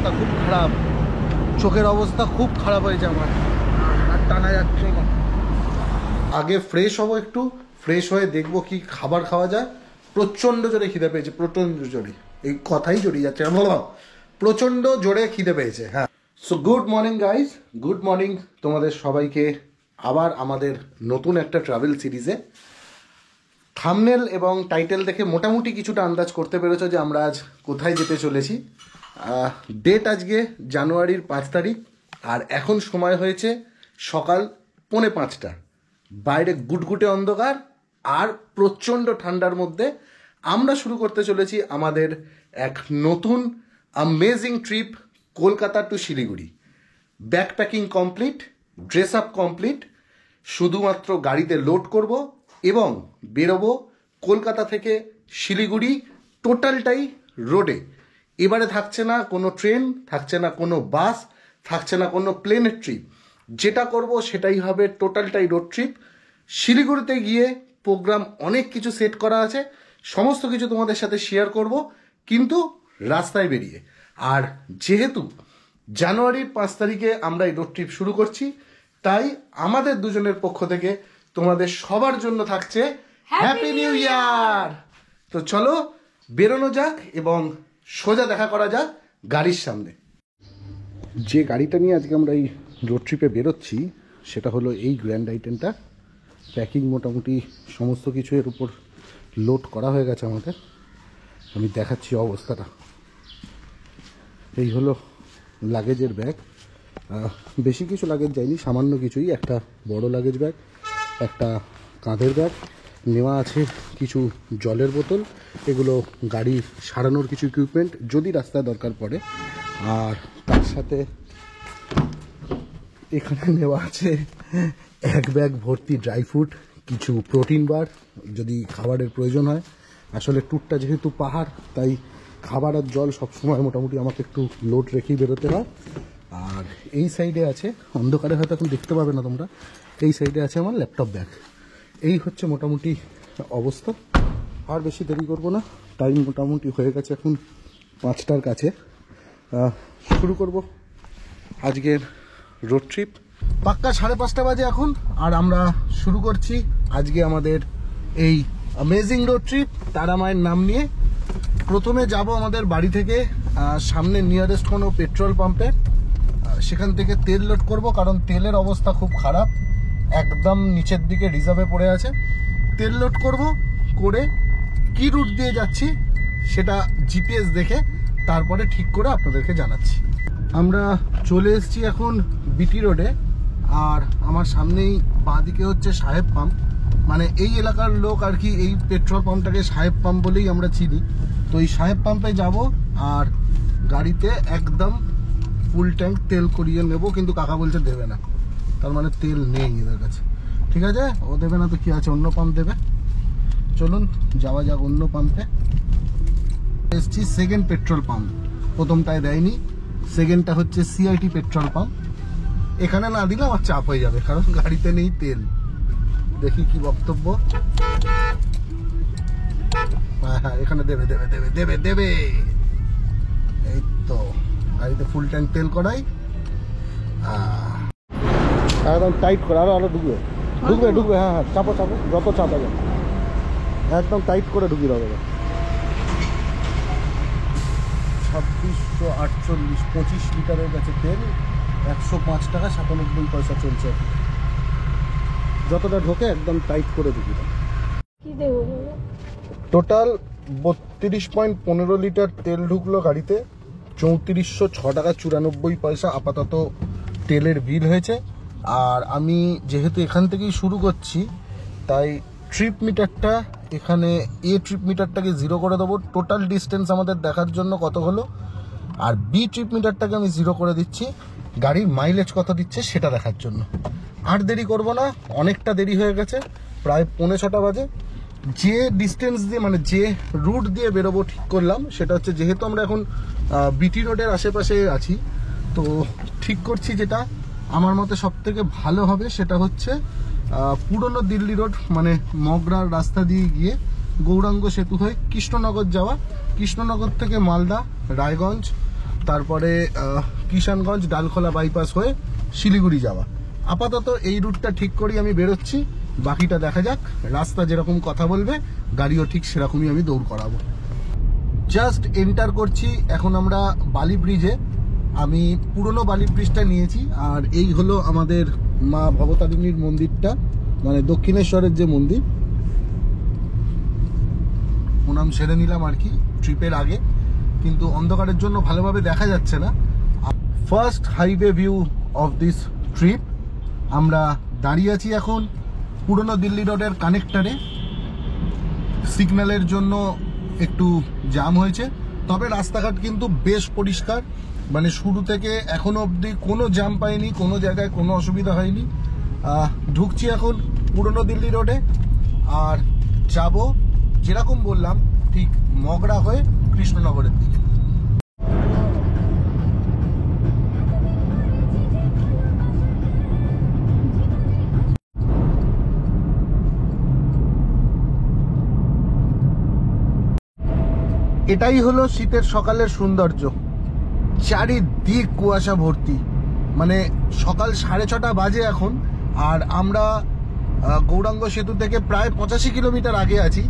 অবস্থা খুব খারাপ, চোখের অবস্থা খুব খারাপ হয়েছে আমার, আর টানা যাচ্ছে না। আগে ফ্রেশ হবো, একটু ফ্রেশ হয়ে দেখবো কি খাবার খাওয়া যায়। প্রচণ্ড জোরে খিদে পেয়েছে, প্রচণ্ড জোরে, এই কথাই জড়িয়ে যাচ্ছে, বলো প্রচণ্ড জোরে খিদে পেয়েছে। হ্যাঁ, so good morning guys, good morning তোমাদের সবাইকে আবার আমাদের নতুন একটা ট্রাভেল সিরিজে। থাম্বনেল এবং টাইটেল দেখে মোটামুটি কিছুটা আন্দাজ করতে পেরেছো যে আমরা আজ কোথায় যেতে চলেছি। ডেট আজকে জানুয়ারির 5 তারিখ, আর এখন সময় হয়েছে সকাল 4:45। বাইরে গুটগুটে অন্ধকার আর প্রচণ্ড ঠান্ডার মধ্যে আমরা শুরু করতে চলেছি আমাদের এক নতুন amazing trip, Kolkata to Siliguri. Backpacking complete, dress up complete, শুধুমাত্র গাড়িতে লোড করব এবং বেরোবো কলকাতা থেকে শিলিগুড়ি, টোটালটাই রোডে। এবারে থাকছে না কোনো ট্রেন, থাকছে না কোনো বাস, থাকছে না কোনো প্লেনের ট্রিপ। যেটা করব সেটাই হবে টোটালটাই রোড ট্রিপ। শিলিগুড়িতে গিয়ে প্রোগ্রাম অনেক কিছু সেট করা আছে, সমস্ত কিছু তোমাদের সাথে শেয়ার করব কিন্তু রাস্তায় বেরিয়ে। আর যেহেতু জানুয়ারির 5 তারিখে আমরা এই রোড ট্রিপ শুরু করছি, তাই আমাদের দুজনের পক্ষ থেকে তোমাদের সবার জন্য থাকছে হ্যাপি নিউ ইয়ার। তো চলো বেরোনো যাক এবং সোজা দেখা করা যাক গাড়ির সামনে। যে গাড়িটা নিয়ে আজকে আমরা এই রোড ট্রিপে বেরোচ্ছি সেটা হলো এই গ্র্যান্ড আইটেনটা। প্যাকিং মোটামুটি সমস্ত কিছু এর উপর লোড করা হয়ে গেছে আমাদের। আমি দেখাচ্ছি অবস্থাটা। এই হলো লাগেজের ব্যাগ, বেশি কিছু লাগেজ যায়নি, সামান্য কিছুই। একটা বড় লাগেজ ব্যাগ, একটা কাঁধের ব্যাগ, নেওয়া আছে কিছু জলের বোতল, এগুলো গাড়ি সারানোর কিছু ইকুইপমেন্ট যদি রাস্তায় দরকার পড়ে। আর তার সাথে এখানে নেওয়া আছে এক ব্যাগ ভর্তি ড্রাই ফ্রুট, কিছু প্রোটিন বার যদি খাবারের প্রয়োজন হয়। আসলে ট্যুরটা যেহেতু পাহাড়, তাই খাবার আর জল সবসময় মোটামুটি আমাকে একটু লোড রেখেই বেরোতে হয়। আর এই সাইডে আছে, অন্ধকারে হয়তো এখন দেখতে পাবে না তোমরা, এই সাইডে আছে আমার ল্যাপটপ ব্যাগ। এই হচ্ছে মোটামুটি অবস্থা। আর বেশি দেরি করব না, টাইম মোটামুটি হয়ে গেছে এখন 5টার কাছে। শুরু করব আজকের রোড ট্রিপ। পাক্কা 5:30 বাজে এখন, আর আমরা শুরু করছি আজকে আমাদের এই অ্যামেজিং রোড ট্রিপ তারা মায়ের নাম নিয়ে। প্রথমে যাব আমাদের বাড়ি থেকে সামনে নিয়ারেস্ট কোনো পেট্রোল পাম্পে, সেখান থেকে তেল লোড করব, কারণ তেলের অবস্থা খুব খারাপ, একদম নিচের দিকে রিজার্ভে পড়ে আছে। তেল লোড করব, করে কি রুট দিয়ে যাচ্ছি সেটা জিপিএস দেখে তারপরে ঠিক করে আপনাদেরকে জানাচ্ছি। আমরা চলে এসেছি এখন বিটি রোডে, আর আমার সামনেই বাঁদিকে হচ্ছে সাহেব পাম্প। মানে এই এলাকার লোক আর কি এই পেট্রোল পাম্পটাকে সাহেব পাম্প বলেই আমরা চিনি। তো এই সাহেব পাম্পে যাব আর গাড়িতে একদম ফুল ট্যাঙ্ক তেল করিয়ে নেব, কিন্তু কাকা বলছে দেবে না, তার মানে তেল নেই এদের কাছে। ঠিক আছে, ও দেবে না তো কি আছে, অন্য পাম্প দেবে। চলুন যাওয়া যাক অন্য পাম্পে। এসছি সেকেন্ড পেট্রোল পাম্প, প্রথমটায় দেয়নি, সেকেন্ডটা হচ্ছে সিআইটি পেট্রোল পাম্প। এখানে না দিলে আমার চাপ হয়ে যাবে, কারণ গাড়িতে নেই তেল। দেখি কি বক্তব্য। হ্যাঁ, এখানে দেবে দেবে দেবে দেবে দেবে। এই তো গাড়িতে ফুল ট্যাঙ্ক তেল করাই। একদম টাইট করে, আরো আরো ঢুকবে ঢুকবে ঢুকবে। হ্যাঁ হ্যাঁ, চাপো চাপো, যত চাপা যায় একদম টাইট করে ঢুকিয়ে দেবে। 2648, 25 লিটারের কাছে তেল, 105 টাকা 97 পয়সা চলছে। যতটা ঢোকে একদম টাইট করে ঢুকিয়ে দেবে। টোটাল 32.15 লিটার তেল ঢুকলো গাড়িতে, 3406 টাকা 94 পয়সা আপাতত তেলের বিল হয়েছে। আর আমি যেহেতু এখান থেকেই শুরু করছি, তাই ট্রিপ মিটারটা এখানে ট্রিপ মিটারটাকে 0 করে দেবো, টোটাল ডিস্টেন্স আমাদের দেখার জন্য কত হলো। আর বি ট্রিপ মিটারটাকে আমি 0 করে দিচ্ছি, গাড়ির মাইলেজ কত দিচ্ছে সেটা দেখার জন্য। আর দেরি করব না, অনেকটা দেরি হয়ে গেছে, প্রায় 5:45 বাজে। যে ডিস্টেন্স দিয়ে মানে যে রুট দিয়ে বেরোবো ঠিক করলাম, সেটা হচ্ছে যেহেতু আমরা এখন বিটি রোডের আশেপাশে আছি, তো ঠিক করছি যেটা আমার মতে সব থেকে ভালো হবে সেটা হচ্ছে পুরনো দিল্লি রোড, মানে মগরার রাস্তা দিয়ে গিয়ে গৌরাঙ্গ সেতু হয়ে কৃষ্ণনগর যাওয়া, কৃষ্ণনগর থেকে মালদা, রায়গঞ্জ, তারপরে কিষানগঞ্জ ডালখোলা বাইপাস হয়ে শিলিগুড়ি যাওয়া। আপাতত এই রুটটা ঠিক করি আমি বেরোচ্ছি, বাকিটা দেখা যাক। রাস্তা যেরকম কথা বলবে গাড়িও ঠিক সেরকমই আমি দৌড় করাবো। জাস্ট এন্টার করছি এখন আমরা বালি ব্রিজে। আমি পুরনো বালি ব্রিজটা নিয়েছি, আর এই হলো আমাদের মা ভবতারিণীর মন্দিরটা, মানে দক্ষিণেশ্বরের যে মন্দির। প্রণাম সেরে নিলাম আর কি ট্রিপের আগে, কিন্তু অন্ধকারের জন্য ভালোভাবে দেখা যাচ্ছে না। First highway view of this trip. আমরা দাঁড়িয়ে আছি এখন পুরনো দিল্লি রোডের কানেক্টরে। সিগন্যালের জন্য একটু জ্যাম হয়েছে, তবে রাস্তাঘাট কিন্তু বেশ পরিষ্কার, মানে শুরু থেকে এখনো অবধি কোনো জ্যাম পাইনি, কোনো জায়গায় কোনো অসুবিধা হয়নি। ঢুকছি এখন পুরনো দিল্লি রোডে, আর যাব যেরকম বললাম ঠিক মগরা হয়ে কৃষ্ণনগরের দিকে। এটাই হলো শীতের সকালের সৌন্দর্য, চারিদিক কুয়াশা ভর্তি। মানে সকাল 6:30 বাজে এখন, আর আমরা গৌরাঙ্গ সেতু থেকে প্রায় 85 কিলোমিটার আগে আছি,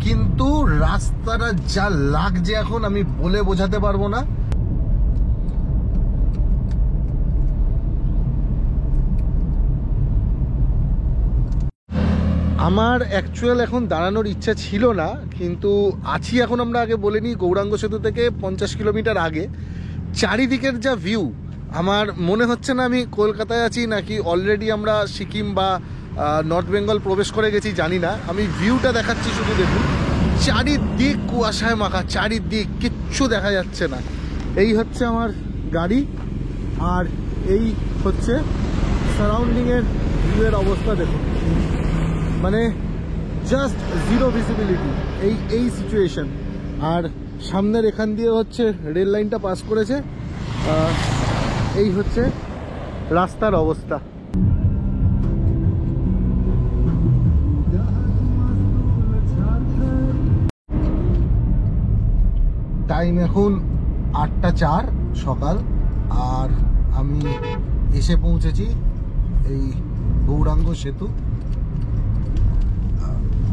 কিন্তু রাস্তাটা যা লাগছে এখন আমি বলে বোঝাতে পারবো না। আমার অ্যাকচুয়াল এখন দাঁড়ানোর ইচ্ছা ছিল না, কিন্তু আছি এখন। আমরা আগে বলে নিই, গৌরাঙ্গ সেতু থেকে 50 কিলোমিটার আগে। চারিদিকের যা ভিউ, আমার মনে হচ্ছে না আমি কলকাতায় আছি নাকি অলরেডি আমরা সিকিম বা নর্থ বেঙ্গল প্রবেশ করে গেছি জানি না। আমি ভিউটা দেখাচ্ছি, শুধু দেখুন। চারিদিক কুয়াশায় মাখা, চারিদিক কিচ্ছু দেখা যাচ্ছে না। এই হচ্ছে আমার গাড়ি, আর এই হচ্ছে সারাউন্ডিংয়ের ভিউয়ের অবস্থা দেখুন। মানে জাস্ট জিরো ভিজিবিলিটি, এই সিচুয়েশন। আর সামনের এখান দিয়ে হচ্ছে রেল লাইনটা পাস করেছে। এই হচ্ছে রাস্তার অবস্থা। টাইম এখন 8:04 সকাল, আর আমি এসে পৌঁছেছি এই গৌরাঙ্গ সেতু।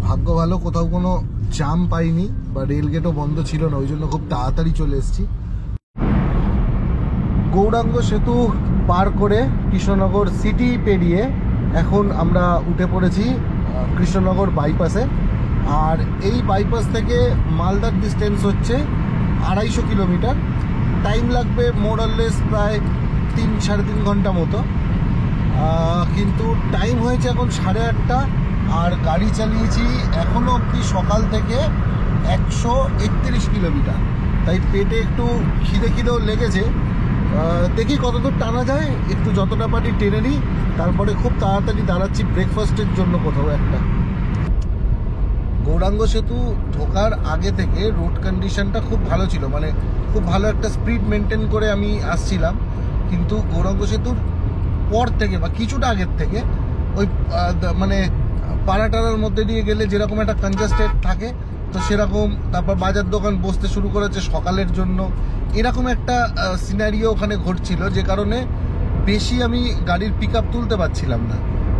ভাগ্য ভালো কোথাও কোনো জ্যাম পাইনি, বা রেলগেটও বন্ধ ছিল না, ওই জন্য খুব তাড়াতাড়ি চলে এসেছি। গৌরাঙ্গ সেতু পার করে কৃষ্ণনগর সিটি পেরিয়ে এখন আমরা উঠে পড়েছি কৃষ্ণনগর বাইপাসে। আর এই বাইপাস থেকে মালদার ডিস্টেন্স হচ্ছে 250 কিলোমিটার। টাইম লাগবে মোরলেস প্রায় 3-3.5 ঘন্টা মতো, কিন্তু টাইম হয়েছে এখন 8:30, আর গাড়ি চালিয়েছি এখনও অবধি সকাল থেকে 131 কিলোমিটার। তাই পেটে একটু খিদেও লেগেছে। দেখি কতদূর টানা যায়, একটু যতটা পারি টেনে নিই। তারপরে খুব তাড়াতাড়ি দাঁড়াচ্ছি ব্রেকফাস্টের জন্য কোথাও একটা। গৌরাঙ্গ সেতু ঢোকার আগে থেকে রোড কন্ডিশনটা খুব ভালো ছিল, মানে খুব ভালো একটা স্পিড মেনটেন করে আমি আসছিলাম। কিন্তু গৌরাঙ্গ সেতুর পর থেকে বা কিছুটা আগের থেকে ওই মানে পাড়াটার মধ্যে দিয়ে গেলে যেরকম একটা কনজাস্টেড থাকে, তো সেরকম। তারপর বাজার দোকান বসতে শুরু করেছে সকালের জন্য, এরকম একটা সিনারিও ওখানে ঘটছিল, যে কারণে বেশি আমি গাড়ির পিক আপ তুলতে পারছিলাম না।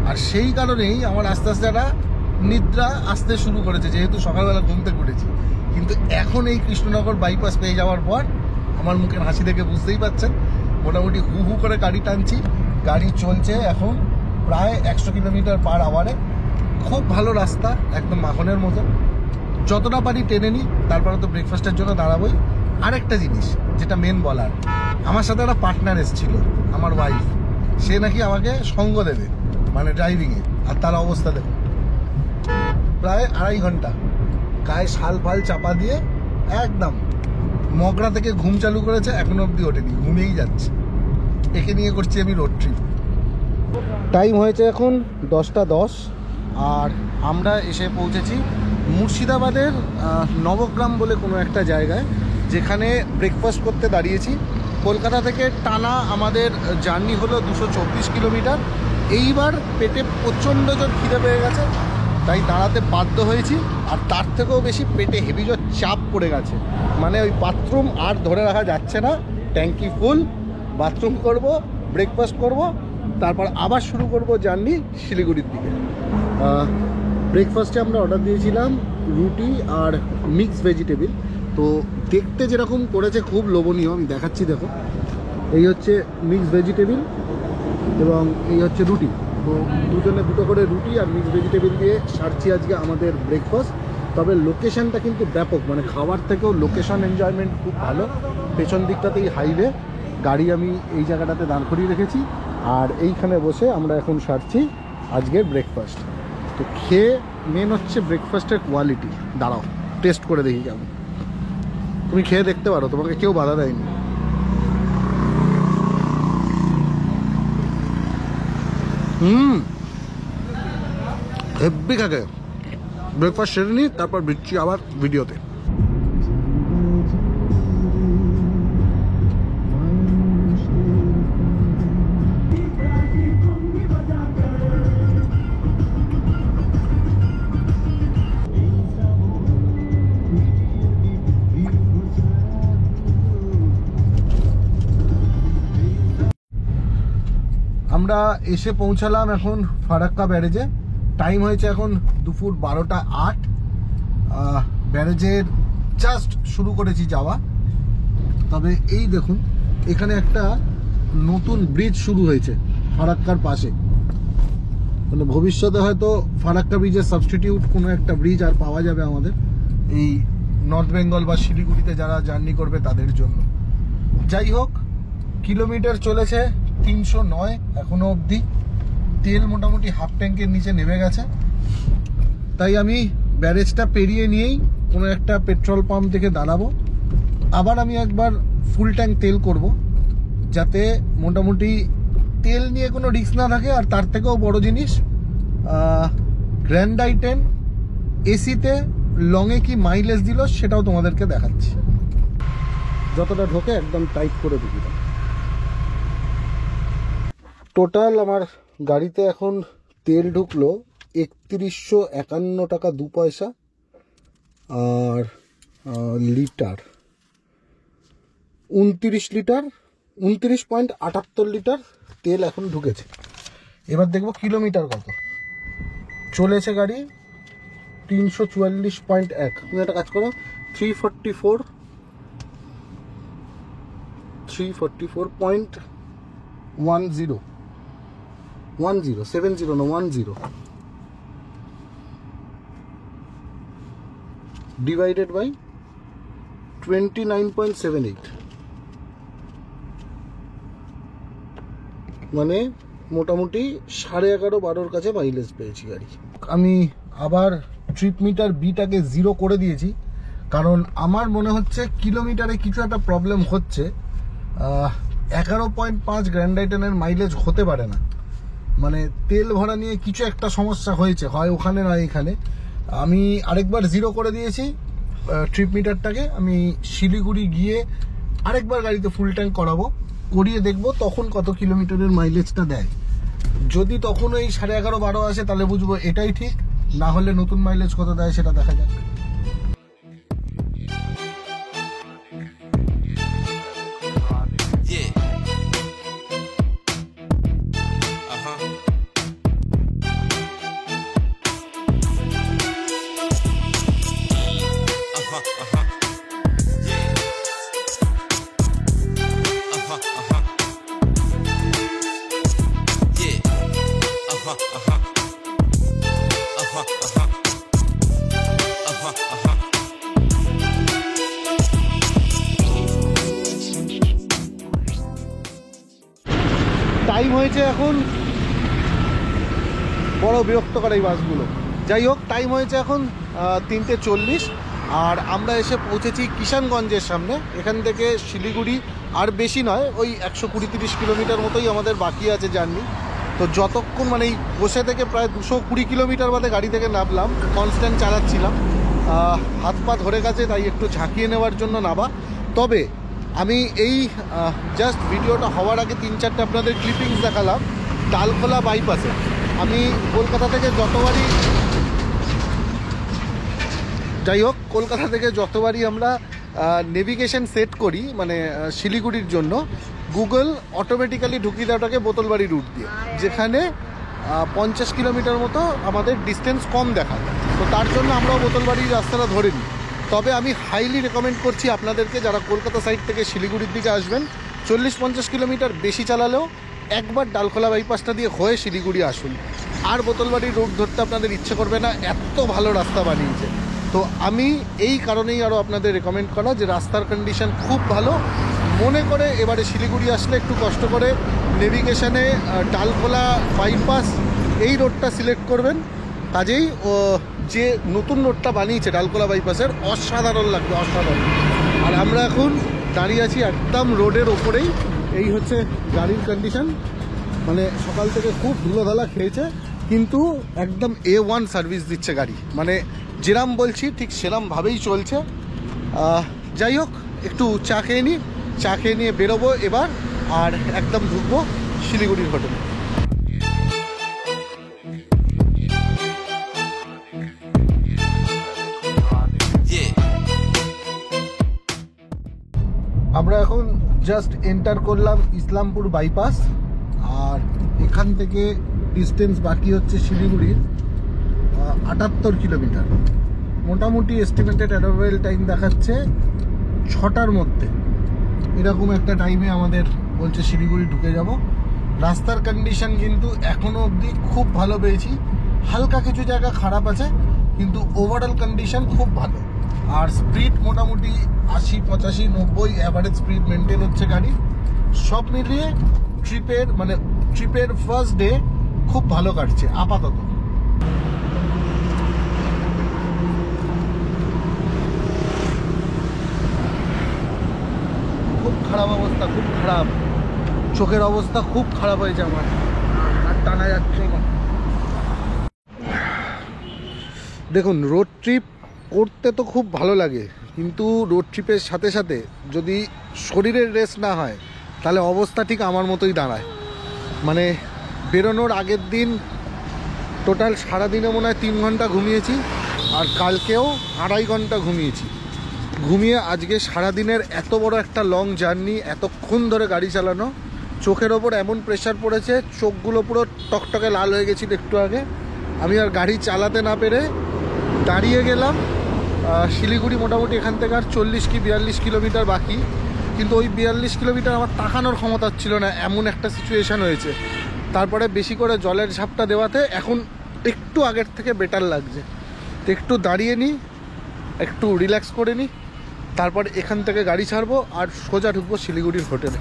আর সেই কারণেই আমার আস্তে আস্তে একটা নিদ্রা আসতে শুরু করেছে, যেহেতু সকালবেলা ঘুম থেকে উঠেছি। কিন্তু এখন এই কৃষ্ণনগর বাইপাস পেয়ে যাওয়ার পর আমার মুখের হাসি দেখে বুঝতেই পারছেন, মোটামুটি হু হু করে গাড়ি টানছি। গাড়ি চলছে এখন প্রায় 100 কিলোমিটার পার আওয়ারে। খুব ভালো রাস্তা, একদম মাখনের মতো। যতটা পারি টেনে নিই, তারপরে তো ব্রেকফাস্টের জন্য দাঁড়াবোই। আরেকটা জিনিস যেটা মেন বলার, আমার সাথে একটা পার্টনার এসেছিল, আমার ওয়াইফ। সে নাকি আমাকে সঙ্গ দেবে, মানে ড্রাইভিংয়ে। আর তার অবস্থা দেখো, প্রায় 2.5 ঘন্টা গায়ে শাল ফাল চাপা দিয়ে একদম মগরা থেকে ঘুম চালু করেছে, এখনো অবধি ওঠেনি, ঘুমিয়েই যাচ্ছে। একে নিয়ে করছি আমি রোড ট্রিপ। টাইম হয়েছে এখন 10:10, আর আমরা এসে পৌঁছেছি মুর্শিদাবাদের নবগ্রাম বলে কোনো একটা জায়গায়, যেখানে ব্রেকফাস্ট করতে দাঁড়িয়েছি। কলকাতা থেকে টানা আমাদের জার্নি হলো 224 কিলোমিটার। এইবার পেটে প্রচণ্ড জোর খিদে পেয়ে গেছে, তাই দাঁড়াতে বাধ্য হয়েছি। আর তার থেকেও বেশি পেটে হেভি জোর চাপ পড়ে গেছে, মানে ওই বাথরুম আর ধরে রাখা যাচ্ছে না। ট্যাঙ্কি ফুল, বাথরুম করব, ব্রেকফাস্ট করব, তারপর আবার শুরু করব জার্নি শিলিগুড়ির দিকে। ব্রেকফাস্টে আমরা অর্ডার দিয়েছিলাম রুটি আর মিক্স ভেজিটেবিল। তো দেখতে যেরকম করেছে খুব লোভনীয়, আমি দেখাচ্ছি দেখো। এই হচ্ছে মিক্স ভেজিটেবিল এবং এই হচ্ছে রুটি। তো দুজনে দুটো করে রুটি আর মিক্স ভেজিটেবিল দিয়ে সারছি আজকে আমাদের ব্রেকফাস্ট। তবে লোকেশনটা কিন্তু ব্যাপক, মানে খাবার থেকেও লোকেশন এনজয়মেন্ট খুব ভালো। পেছন দিকটাতেই হাইওয়ে, গাড়ি আমি এই জায়গাটাতে দাঁড় করিয়ে রেখেছি আর এইখানে বসে আমরা এখন সারছি আজকের ব্রেকফাস্ট। তো খেয়ে মেন হচ্ছে ব্রেকফাস্টের কোয়ালিটি। দাঁড়াও টেস্ট করে দেখি কেমন। তুমি খেয়ে দেখতে পারো, তোমাকে কেউ বাধা দেয়নি। হেব্বি থাকে। ব্রেকফাস্ট সেরে নিই, তারপর বিচ্ছি আবার ভিডিওতে। আমরা এসে পৌঁছালাম এখন ফারাক্কা ব্যারেজে। টাইম হয়েছে এখন দুপুর 12:08। ব্যারেজের জাস্ট শুরু করেছি যাওয়া। তবে এই দেখুন, এখানে একটা নতুন ব্রিজ শুরু হয়েছে ফারাক্কার পাশে। মানে ভবিষ্যতে হয়তো ফারাক্কা ব্রিজের সাবস্টিটিউট কোনো একটা ব্রিজ আর পাওয়া যাবে আমাদের এই নর্থ বেঙ্গল বা শিলিগুড়িতে যারা জার্নি করবে তাদের জন্য। যাই হোক, কিলোমিটার চলেছে 309 এখনো অবধি। তেল মোটামুটি হাফ ট্যাঙ্কের নিচে নেমে গেছে। তাই আমি ব্যারেজটা পেরিয়ে নিয়েই কোনো একটা পেট্রোল পাম্প থেকে দাঁড়াবো। আবার আমি একবার ফুল ট্যাঙ্ক তেল করব, যাতে মোটামুটি তেল নিয়ে কোনো রিস্ক না থাকে। আর তার থেকেও বড় জিনিস, গ্র্যান্ড আই10 এসিতে লংয়ে কি মাইলেজ দিল সেটাও তোমাদেরকে দেখাচ্ছি। যতটা ঢোকে একদম টাইট করে দিবি। টোটাল আমার গাড়িতে এখন তেল ঢুকলো 3151 টাকা 2 পয়সা। আর লিটার 29.78 লিটার তেল এখন ঢুকেছে। এবার দেখবো কিলোমিটার কত চলেছে গাড়ি। 344.1। তুমি একটা কাজ করো, 344.10 70 না 10 ডিভাইডেড বাই 29.78, মানে মোটামুটি 11.5-12 কাছে মাইলেজ পেয়েছি গাড়ি। আমি আবার ট্রিপ মিটার বিটাকে 0 করে দিয়েছি, কারণ আমার মনে হচ্ছে কিলোমিটারে কিছু একটা প্রবলেম হচ্ছে। 11.5 গ্র্যান্ড আই10-এর মাইলেজ হতে পারে না, মানে তেল ভরা নিয়ে কিছু একটা সমস্যা হয়েছে, হয় ওখানে নয় এখানে। আমি আরেকবার 0 করে দিয়েছি ট্রিপ মিটারটাকে। আমি শিলিগুড়ি গিয়ে আরেকবার গাড়িতে ফুল ট্যাঙ্ক করাবো, করিয়ে দেখবো তখন কত কিলোমিটারের মাইলেজটা দেয়। যদি তখন ওই 11.5-12 আসে তাহলে বুঝবো এটাই ঠিক, না হলে নতুন মাইলেজ কত দেয় সেটা দেখা যাক। টাইম হয়েছে এখন, বড় বিরক্ত করে এই বাসগুলো। যাই হোক, টাইম হয়েছে এখন 3:40 আর আমরা এসে পৌঁছেছি কিষানগঞ্জের সামনে। এখান থেকে শিলিগুড়ি আর বেশি নয়, ওই 120-130 কিলোমিটার মতোই আমাদের বাকি আছে জার্নি। তো যতক্ষণ মানে এই বসে থেকে প্রায় 220 কিলোমিটার বাদে গাড়ি থেকে নামলাম, কনস্ট্যান্ট চালাচ্ছিলাম, হাত পা ধরে গেছে, তাই একটু ঝাঁকিয়ে নেওয়ার জন্য নামা। তবে আমি এই জাস্ট ভিডিওটা হওয়ার আগে 3-4টে আপনাদের ক্লিপিংস দেখালাম তালখোলা বাইপাসে। আমি কলকাতা থেকে যতবারই, যাই হোক, কলকাতা থেকে যতবারই আমরা নেভিগেশন সেট করি মানে শিলিগুড়ির জন্য, গুগল অটোমেটিক্যালি ঢুকিয়ে দেয় ওটাকে বোতলবাড়ি রুট দিয়ে, যেখানে 50 কিলোমিটার মতো আমাদের ডিস্টেন্স কম দেখায়। তো তার জন্য আমরাও বোতলবাড়ির রাস্তাটা ধরে নিই। তবে আমি হাইলি রেকমেন্ড করছি আপনাদেরকে, যারা কলকাতা সাইড থেকে শিলিগুড়ির দিকে আসবেন, 40-50 কিলোমিটার বেশি চালালেও একবার ডালখোলা বাইপাসটা দিয়ে হয়ে শিলিগুড়ি আসুন। আর বোতলবাড়ির রুট ধরতে আপনাদের ইচ্ছে করবে না, এত ভালো রাস্তা বানিয়েছে। তো আমি এই কারণেই আরও আপনাদের রেকমেন্ড করা যে রাস্তার কন্ডিশন খুব ভালো। মনে করে এবারে শিলিগুড়ি আসলে একটু কষ্ট করে নেভিগেশনে ডালখোলা বাইপাস এই রোডটা সিলেক্ট করবেন। কাজেই যে নতুন রোডটা বানিয়েছে ডালখোলা বাইপাসের, অসাধারণ লাগবে, অসাধারণ। আর আমরা এখন দাঁড়িয়ে আছি একদম রোডের ওপরেই। এই হচ্ছে গাড়ির কন্ডিশন, মানে সকাল থেকে খুব ধুলোধালা খেয়েছে, কিন্তু একদম A1 সার্ভিস দিচ্ছে গাড়ি, মানে যেরাম বলছি ঠিক সেরমভাবেই চলছে। যাই হোক, একটু চা খেয়ে নিই, চা খেয়ে নিয়ে বেরোবো এবার, আর একদম ঢুকবো শিলিগুড়ির হোটেলে। আমরা এখন জাস্ট এন্টার করলাম ইসলামপুর বাইপাস, আর এখান থেকে ডিস্টেন্স বাকি হচ্ছে শিলিগুড়ির 78 কিলোমিটার। মোটামুটি এস্টিমেটেড অ্যারাইভাল টাইম দেখাচ্ছে 6টার মধ্যে, এরকম একটা টাইমে আমাদের বলছে শিলিগুড়ি ঢুকে যাব। রাস্তার কন্ডিশন কিন্তু এখনও অবধি খুব ভালো পেয়েছি, হালকা কিছু জায়গা খারাপ আছে, কিন্তু ওভারঅল কন্ডিশন খুব ভালো। আর স্পিড মোটামুটি 80, 85, 90 অ্যাভারেজ স্পিড মেনটেন হচ্ছে গাড়ি। সব মিলিয়ে ট্রিপের ফার্স্ট ডে খুব ভালো কাটছে আপাতত। খুব খারাপ অবস্থা, খুব খারাপ, চোখের অবস্থা খুব খারাপ হয়েছে আমার, আর টানা যাচ্ছে না। দেখুন, রোড ট্রিপ করতে তো খুব ভালো লাগে, কিন্তু রোড ট্রিপের সাথে সাথে যদি শরীরের রেস্ট না হয় তাহলে অবস্থা ঠিক আমার মতোই দাঁড়ায়। মানে বেরোনোর আগের দিন টোটাল সারাদিনে মনে হয় 3 ঘন্টা ঘুমিয়েছি, আর কালকেও 2.5 ঘন্টা ঘুমিয়েছি। ঘুমিয়ে আজকে সারাদিনের এত বড় একটা লং জার্নি, এতক্ষণ ধরে গাড়ি চালানো, চোখের ওপর এমন প্রেশার পড়েছে, চোখগুলো পুরো টকটকে লাল হয়ে গেছিল একটু আগে। আমি আর গাড়ি চালাতে না পেরে দাঁড়িয়ে গেলাম। শিলিগুড়ি মোটামুটি এখান থেকে আর 40 কি 42 কিলোমিটার বাকি, কিন্তু ওই 42 কিলোমিটার আমার তাকানোর ক্ষমতা ছিল না, এমন একটা সিচুয়েশান হয়েছে। তারপরে বেশি করে জলের ঝাপটা দেওয়াতে এখন একটু আগের থেকে বেটার লাগছে। তো একটু দাঁড়িয়ে নিই, একটু রিল্যাক্স করে নিই, তারপর এখান থেকে গাড়ি ছাড়বো আর সোজা ঢুকবো শিলিগুড়ির হোটেলে।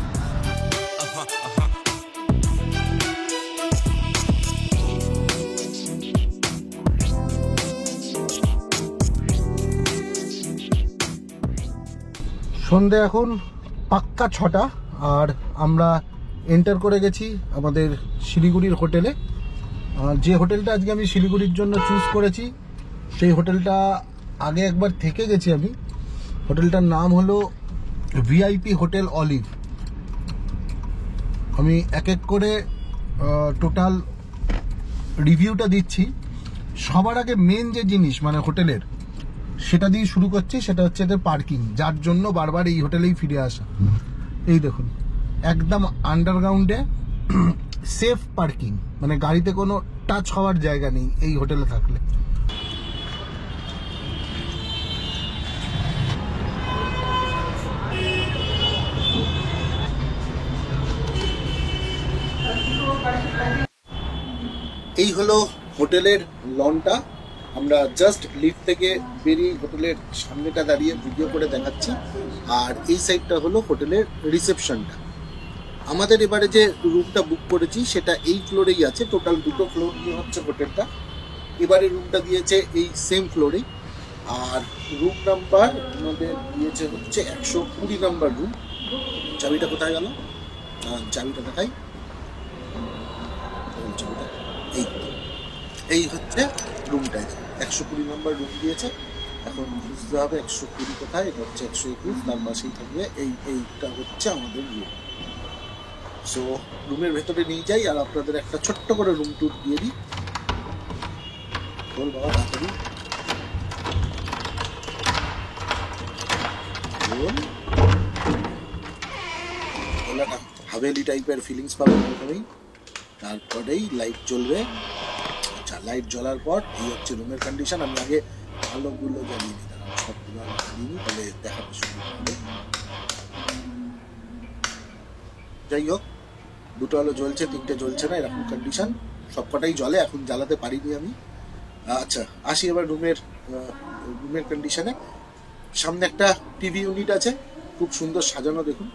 সন্ধে এখন পাক্কা 6টা, আর আমরা এন্টার করে গেছি আমাদের শিলিগুড়ির হোটেলে। যে হোটেলটা আজকে আমি শিলিগুড়ির জন্য চুজ করেছি, সেই হোটেলটা আগে একবার থেকে গেছি আমি। হোটেলটার নাম হলো VIP হোটেল অলিভ। আমি এক এক করে টোটাল রিভিউটা দিচ্ছি। সবার আগে মেন যে জিনিস মানে হোটেলের, সেটা দিয়ে শুরু করছি, সেটা হচ্ছে এদের পার্কিং, যার জন্য বারবার এই হোটেলেই ফিরে আসা। এই দেখুন, একদম আন্ডারগ্রাউন্ডে সেফ পার্কিং, মানে গাড়িতে কোনো টাচ হওয়ার জায়গা নেই এই হোটেলে থাকলে। এই হলো হোটেলের লনটা। আমরা জাস্ট লিফট থেকে বেরিয়ে হোটেলের সামনেটা দাঁড়িয়ে ভিডিও করে দেখাচ্ছি, আর এই সাইডটা হলো হোটেলের রিসেপশনটা। আমাদের এবারে যে রুমটা বুক করেছি সেটা এই ফ্লোরেই আছে, টোটাল 2টো ফ্লোর নিয়ে হচ্ছে হোটেলটা। এবারে রুমটা দিয়েছে এই সেম ফ্লোরেই, আর রুম নাম্বার আমাদের দিয়েছে হচ্ছে 120 নাম্বার রুম। চাবিটা কোথায় গেল? চাবিটা দেখাই, চাবিটা এই হচ্ছে রুমটা, 120 নম্বর রুম দিয়েছে। এখন বুঝতে হবে 120 কোথায়, এটা হচ্ছে 121, তার পাশেই থাকবে এইটা হচ্ছে আমাদের রুম। সো রুমের ভেতরে নিয়ে যাই আর আপনাদের একটা ছোট্ট করে রুম ট্যুর দিয়ে দিই। বল বাবা তাড়াতাড়ি। রোল, একটা হাভেলি টাইপের ফিলিংস পাবেন প্রথমেই, তারপরেই লাইট জ্বলবে। আচ্ছা, লাইট জ্বলার পর এই হচ্ছে রুমের কন্ডিশন। আমি আগে আলোগুলো জ্বালিয়ে নিই, সবগুলো আলো জ্বালিয়ে নিই, তাহলে দেখাতে সুবিধা হবে। যাই হোক, দুটো আলো জ্বলছে, তিনটে জ্বলছে না, এরকম কন্ডিশন। সবকটাই জ্বলে, এখন জ্বালাতে পারিনি আমি। আচ্ছা, আসি এবার রুমের কন্ডিশনে। সামনে একটা টিভি ইউনিট আছে, খুব সুন্দর সাজানো, দেখুন।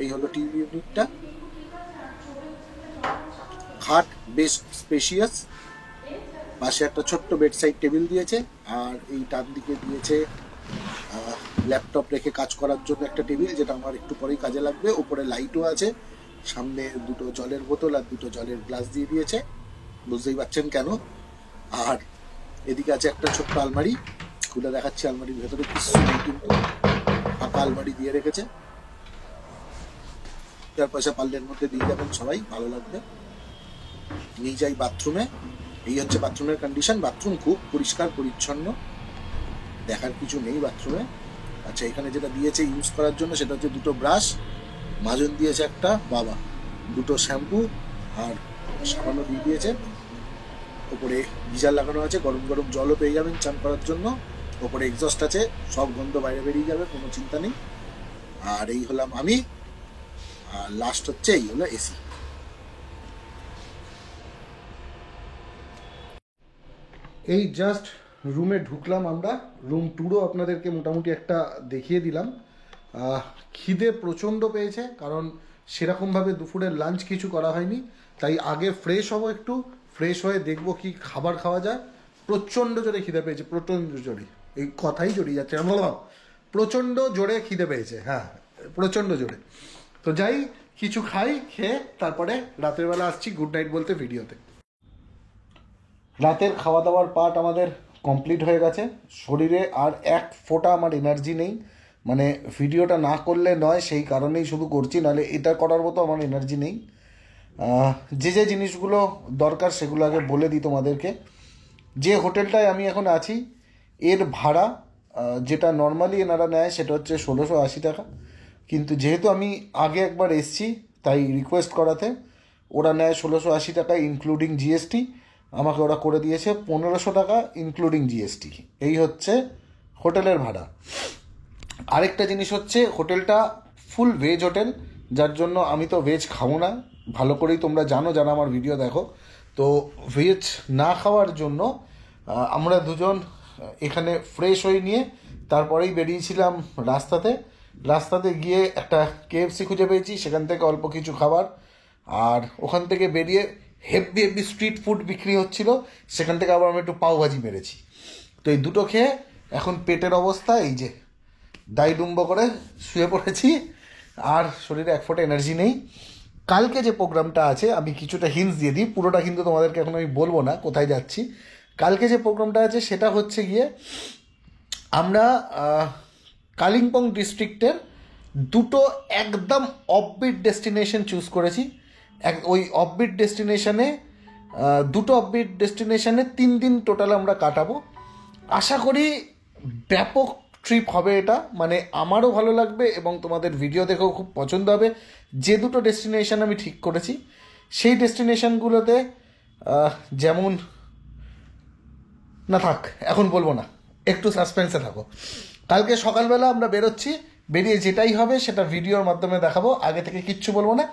এই হলো টিভি ইউনিটটা। খাট বেশ স্পেশিয়াস, পাশে একটা ছোট্ট বেড সাইড টেবিল দিয়েছে, আর এই ডান দিকে দিয়েছে ল্যাপটপ রেখে কাজ করার জন্য একটা টেবিল, যেটা আমার একটু পরেই কাজে লাগবে। উপরে লাইটও আছে, সামনে দুটো জলের বোতল আর দুটো জলের গ্লাস দিয়ে দিয়েছে, বুঝতেই পারছেন কেন। আর এদিকে আছে একটা ছোট্ট আলমারি, খুলে দেখাচ্ছি। আলমারির ভেতরে কিছু নেই, কিন্তু ফাঁকা আলমারি দিয়ে রেখেছে। তার পয়সা পাল্লের মধ্যে দিয়ে যাবেন সবাই, ভালো লাগবে। নিয়ে যাই বাথরুমে। এই হচ্ছে বাথরুমের কন্ডিশন। বাথরুম খুব পরিষ্কার পরিচ্ছন্ন, দেখার কিছু নেই বাথরুমে। আচ্ছা, এখানে যেটা দিয়েছে ইউজ করার জন্য সেটা হচ্ছে দুটো ব্রাশ, মাজন দিয়েছে একটা, বাবা, দুটো শ্যাম্পু আর সাবানও দিয়ে দিয়েছে। ওপরে গিজার লাগানো আছে, গরম গরম জলও পেয়ে যাবেন চান করার জন্য। ওপরে এক্সস্ট আছে, সব গন্ধ বাইরে বেরিয়ে যাবে, কোনো চিন্তা নেই। আর এই হলাম আমি, আর লাস্ট হচ্ছে এই হলো এসি। এই জাস্ট রুমে ঢুকলাম আমরা, রুম ট্যুরও আপনাদেরকে মোটামুটি একটা দেখিয়ে দিলাম। খিদে প্রচণ্ড পেয়েছে, কারণ সেরকমভাবে দুপুরের লাঞ্চ কিছু করা হয়নি, তাই আগে ফ্রেশ হবো, একটু ফ্রেশ হয়ে দেখবো কি খাবার খাওয়া যায়। প্রচণ্ড জোরে খিদে পেয়েছে, প্রচণ্ড জোরে, এই কথাই জড়িয়ে যাচ্ছে, প্রচণ্ড জোরে খিদে পেয়েছে, হ্যাঁ প্রচণ্ড জোরে। তো যাই, কিছু খাই, খেয়ে তারপরে রাতের বেলা আসছি গুড নাইট বলতে ভিডিওতে। রাতের খাওয়া দাওয়ার পার্ট আমাদের কমপ্লিট হয়ে গেছে। শরীরে আর এক ফোঁটা আমার এনার্জি নেই, মানে ভিডিওটা না করলে নয়, সেই কারণেই শুধু করছি, নাহলে এটা করার মতো আমার এনার্জি নেই। যে যে জিনিসগুলো দরকার সেগুলো আগে বলে দিই তোমাদেরকে। যে হোটেলটায় আমি এখন আছি, এর ভাড়া যেটা নর্মালি এনারা নেয় সেটা হচ্ছে 1680 টাকা, কিন্তু যেহেতু আমি আগে একবার এসছি তাই রিকোয়েস্ট করাতে ওরা নেয় 1680 টাকা ইনক্লুডিং জিএসটি। আমাকে ওরা করে দিয়েছে 1500 টাকা ইনক্লুডিং জিএসটি। এই হচ্ছে হোটেলের ভাড়া। আরেকটা জিনিস হচ্ছে, হোটেলটা ফুল ভেজ হোটেল, যার জন্য আমি তো ভেজ খাবো না, ভালো করেই তোমরা জানো যারা আমার ভিডিও দেখো। তো ভেজ না খাওয়ার জন্য আমরা দুজন এখানে ফ্রেশ হয়ে নিয়ে তারপরেই বেরিয়েছিলাম রাস্তাতে গিয়ে একটা কেএফসি খুঁজে পেয়েছি, সেখান থেকে অল্প কিছু খাবার, আর ওখান থেকে বেরিয়ে হেভি স্ট্রিট ফুড বিক্রি হচ্ছিল, সেখান থেকে আবার আমি একটু পাওভাজি মেরেছি। তো এই দুটো খেয়ে এখন পেটের অবস্থা এই যে দাইডুম্ব করে শুয়ে পড়েছি, আর শরীরে এক ফোঁটা এনার্জি নেই। কালকে যে প্রোগ্রামটা আছে, আমি কিছুটা হিন্টস দিয়ে দিই, পুরোটা কিন্তু তোমাদেরকে এখন আমি বলবো না কোথায় যাচ্ছি। কালকে যে প্রোগ্রামটা আছে সেটা হচ্ছে গিয়ে আমরা কালিম্পং ডিস্ট্রিক্টের দুটো একদম অফবিট ডেস্টিনেশন চুজ করেছি। ওই অফবিট ডেস্টিনেশনে দুটো অফবিট ডেস্টিনেশনে 3 দিন টোটাল আমরা কাটাবো। আশা করি ব্যাপক ট্রিপ হবে এটা, মানে আমারও ভালো লাগবে এবং তোমাদের ভিডিও দেখেও খুব পছন্দ হবে। যে দুটো ডেস্টিনেশন আমি ঠিক করেছি সেই ডেস্টিনেশনগুলোতে যেমন, না থাক এখন বলবো না, একটু সাসপেন্সে থাকো। কালকে সকালবেলা আমরা বেরোচ্ছি, বেরিয়ে যেটাই হবে সেটা ভিডিওর মাধ্যমে দেখাবো, আগে থেকে কিচ্ছু বলবো না।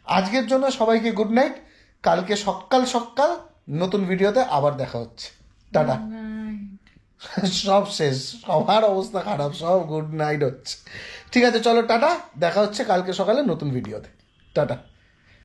আজকের জন্য সবাইকে গুড নাইট, কালকে সকাল নতুন ভিডিওতে আবার দেখা হচ্ছে, টাটা। সব শেষ, সবার অবস্থা খারাপ, সব গুড নাইট হচ্ছে। ঠিক আছে, চলো টাটা, দেখা হচ্ছে কালকে সকালে নতুন ভিডিওতে, টাটা।